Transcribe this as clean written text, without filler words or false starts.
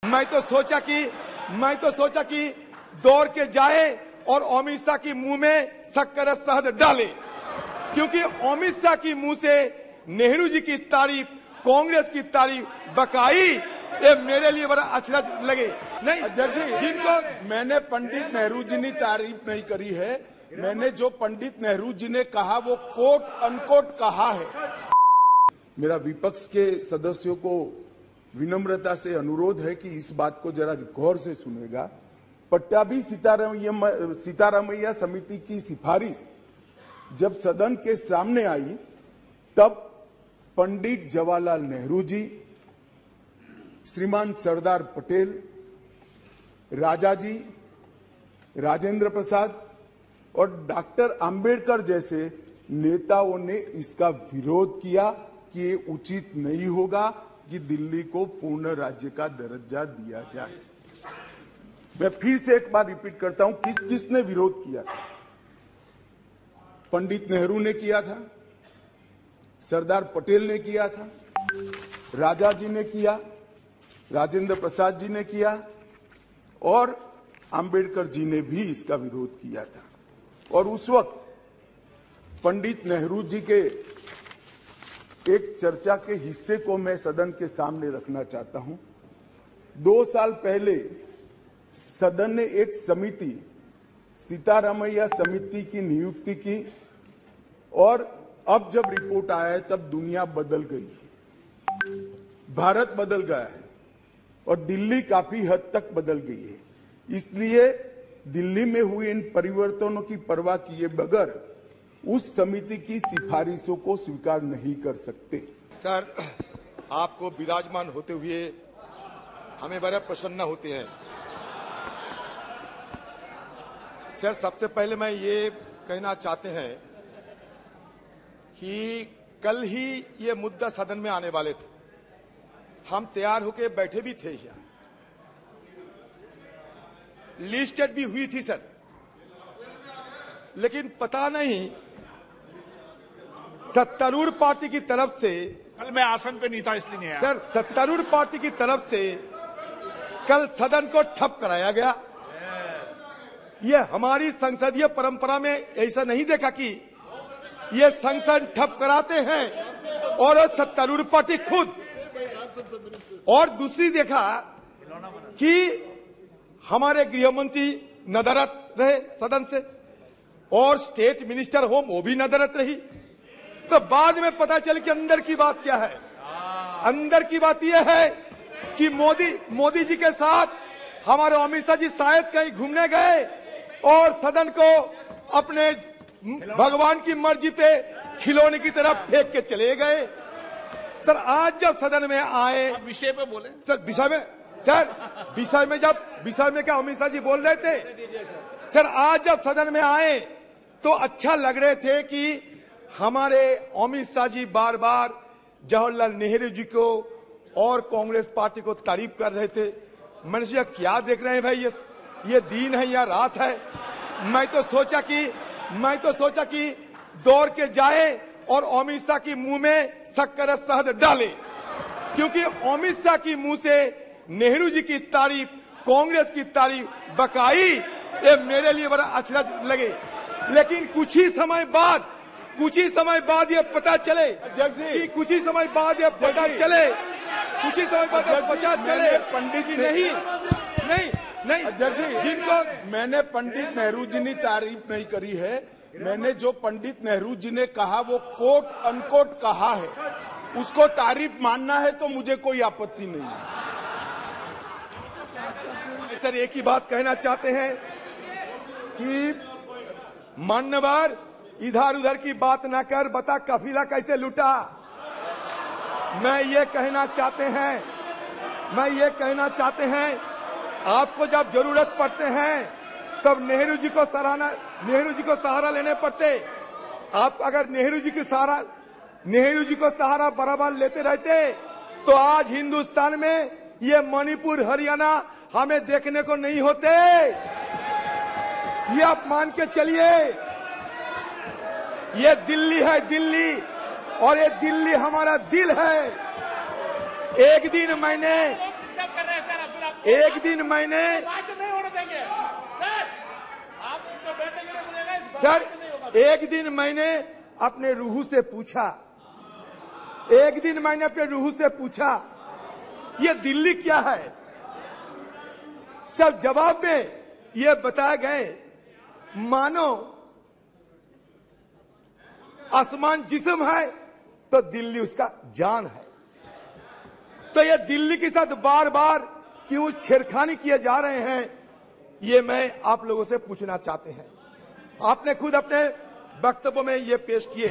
मैं तो सोचा कि दौड़ के जाए और अमित शाह की मुंह में शक्कर शहद डाले, क्योंकि अमित शाह की मुंह से नेहरू जी की तारीफ, कांग्रेस की तारीफ बकाई, ये मेरे लिए बड़ा अच्छा लगे। नहीं अध्यक्ष जी, जिनको मैंने पंडित नेहरू जी ने तारीफ नहीं करी है, मैंने जो पंडित नेहरू जी ने कहा वो कोट अनकोट कहा है। मेरा विपक्ष के सदस्यों को विनम्रता से अनुरोध है कि इस बात को जरा गौर से सुनेगा। पट्टाभी सीतारामैया समिति की सिफारिश जब सदन के सामने आई, तब पंडित जवाहरलाल नेहरू जी, श्रीमान सरदार पटेल, राजा जी, राजेंद्र प्रसाद और डॉक्टर अंबेडकर जैसे नेताओं ने इसका विरोध किया कि ये उचित नहीं होगा कि दिल्ली को पूर्ण राज्य का दर्जा दिया जाए। मैं फिर से एक बार रिपीट करता हूं, किसने विरोध किया था? पंडित नेहरू ने किया था, सरदार पटेल ने किया था, राजा जी ने किया, राजेंद्र प्रसाद जी ने किया और अंबेडकर जी ने भी इसका विरोध किया था। और उस वक्त पंडित नेहरू जी के एक चर्चा के हिस्से को मैं सदन के सामने रखना चाहता हूं। 2 साल पहले सदन ने एक समिति, सीतारामैया समिति की नियुक्ति की और अब जब रिपोर्ट आया है तब दुनिया बदल गई, भारत बदल गया है और दिल्ली काफी हद तक बदल गई है। इसलिए दिल्ली में हुए इन परिवर्तनों की परवाह किए बगैर उस समिति की सिफारिशों को स्वीकार नहीं कर सकते। सर, आपको विराजमान होते हुए हमें बड़ा प्रसन्न होते हैं। सर, सबसे पहले मैं ये कहना चाहते हैं कि कल ही ये मुद्दा सदन में आने वाले थे, हम तैयार होकर बैठे भी थे, यहाँ लिस्टेड भी हुई थी सर, लेकिन पता नहीं सत्तारूढ़ पार्टी की तरफ से, कल मैं आसन पे नहीं था इसलिए नहीं आया सर, सत्तारूढ़ पार्टी की तरफ से कल सदन को ठप कराया गया। ये हमारी संसदीय परंपरा में ऐसा नहीं देखा कि ये संसद ठप कराते हैं और सत्तारूढ़ पार्टी खुद। और दूसरी देखा कि हमारे गृह मंत्री नदारत रहे सदन से और स्टेट मिनिस्टर होम वो भी नदारत रही। तो बाद में पता चल कि अंदर की बात क्या है। अंदर की बात यह है कि मोदी जी के साथ हमारे अमित शाह जी शायद कहीं घूमने गए और सदन को अपने भगवान की मर्जी पे खिलौने की तरफ फेंक के चले गए। सर, आज जब सदन में आए, विषय पे बोले सर, विषय में क्या अमित शाह जी बोल रहे थे? सर, आज जब सदन में आए तो अच्छा लग रहे थे कि हमारे अमित शाह जी बार बार जवाहरलाल नेहरू जी को और कांग्रेस पार्टी को तारीफ कर रहे थे। मैंने सोचा क्या देख रहे हैं भाई, ये दिन है या रात है। मैं तो सोचा कि दौड़ के जाए और अमित शाह की मुंह में शक्कर शहद डाले, क्योंकि अमित शाह की मुंह से नेहरू जी की तारीफ, कांग्रेस की तारीफ बकाई, ये मेरे लिए बड़ा अच्छा लगे। लेकिन कुछ ही समय बाद ये पता चले कि पंडित जी नहीं अध्यक्ष जी, जिनको मैंने पंडित नेहरू जी ने तारीफ नहीं करी है, मैंने जो पंडित नेहरू जी ने कहा वो कोट अनकोट कहा है, उसको तारीफ मानना है तो मुझे कोई आपत्ति नहीं है। सर, एक ही बात कहना चाहते हैं कि मान्यवर, इधर उधर की बात ना कर, बता कफिला कैसे लूटा। मैं ये कहना चाहते हैं आपको जब जरूरत पड़ते हैं तब नेहरू जी को सहारा लेने पड़ते। आप अगर नेहरू जी को सहारा बराबर लेते रहते तो आज हिंदुस्तान में ये मणिपुर, हरियाणा हमें देखने को नहीं होते। ये आप मान के चलिए, ये दिल्ली है, दिल्ली, और ये दिल्ली हमारा दिल है। एक दिन एक दिन मैंने भाषण नहीं होने देंगे सर, आप उनको बैठने के लिए बोलेगा, इस सर भाषण नहीं होगा। एक दिन मैंने अपने रूह से पूछा, एक दिन मैंने अपने रूह से पूछा ये दिल्ली क्या है। जब जवाब में ये बताए गए मानो आसमान जिस्म है तो दिल्ली उसका जान है, तो ये दिल्ली के साथ बार बार क्यों छेड़खानी किए जा रहे हैं, ये मैं आप लोगों से पूछना चाहते हैं। आपने खुद अपने वक्तव्यों में ये पेश किए